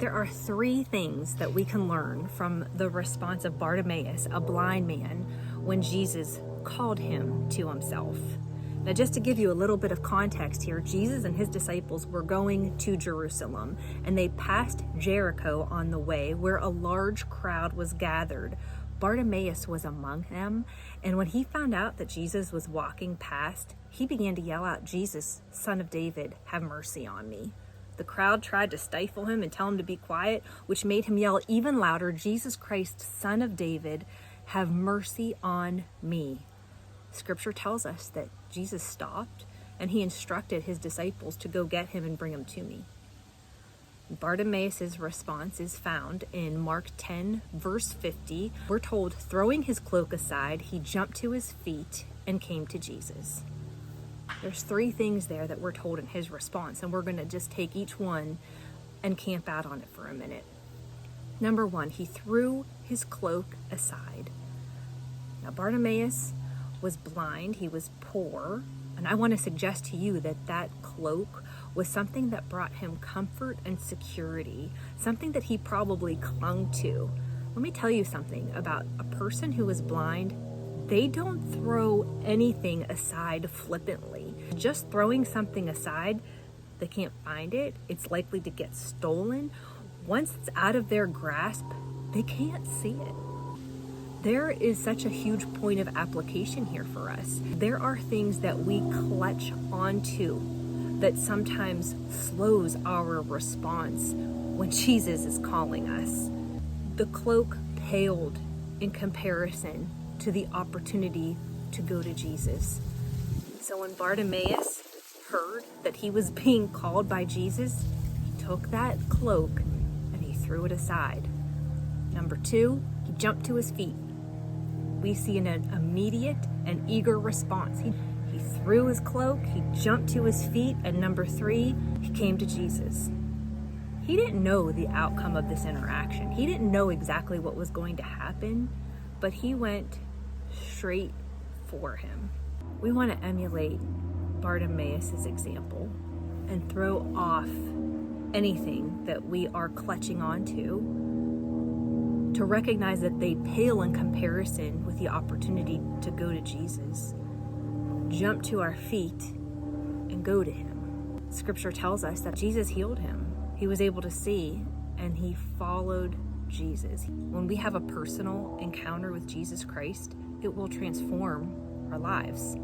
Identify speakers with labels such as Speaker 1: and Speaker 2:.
Speaker 1: There are three things that we can learn from the response of Bartimaeus, a blind man, when Jesus called him to himself. Now, just to give you a little bit of context here, Jesus and his disciples were going to Jerusalem, and they passed Jericho on the way, where a large crowd was gathered. Bartimaeus was among them, and when he found out that Jesus was walking past, he began to yell out, "Jesus, Son of David, have mercy on me." The crowd tried to stifle him and tell him to be quiet, which made him yell even louder, "Jesus Christ, Son of David, have mercy on me." Scripture tells us that Jesus stopped and he instructed his disciples to go get him and bring him to me. Bartimaeus' response is found in Mark 10, verse 50. We're told, throwing his cloak aside, he jumped to his feet and came to Jesus. There's three things there that we're told in his response, and we're going to just take each one and camp out on it for a minute. Number one, he threw his cloak aside. Now, Bartimaeus was blind, he was poor, and I want to suggest to you that that cloak was something that brought him comfort and security, something that he probably clung to. Let me tell you something about a person who is blind. They don't throw anything aside flippantly. Just throwing something aside, they can't find it. It's likely to get stolen. Once it's out of their grasp, they can't see it. There is such a huge point of application here for us. There are things that we clutch onto that sometimes slows our response when Jesus is calling us. The cloak paled in comparison to the opportunity to go to Jesus. So when Bartimaeus heard that he was being called by Jesus, he took that cloak and he threw it aside. Number two, he jumped to his feet. We see an immediate and eager response. He threw his cloak, he jumped to his feet, and number three, he came to Jesus. He didn't know the outcome of this interaction. He didn't know exactly what was going to happen, but he went straight for him. We want to emulate Bartimaeus' example and throw off anything that we are clutching onto, to recognize that they pale in comparison with the opportunity to go to Jesus. Jump to our feet and go to him. Scripture tells us that Jesus healed him. He was able to see and he followed Jesus. When we have a personal encounter with Jesus Christ, it will transform our lives.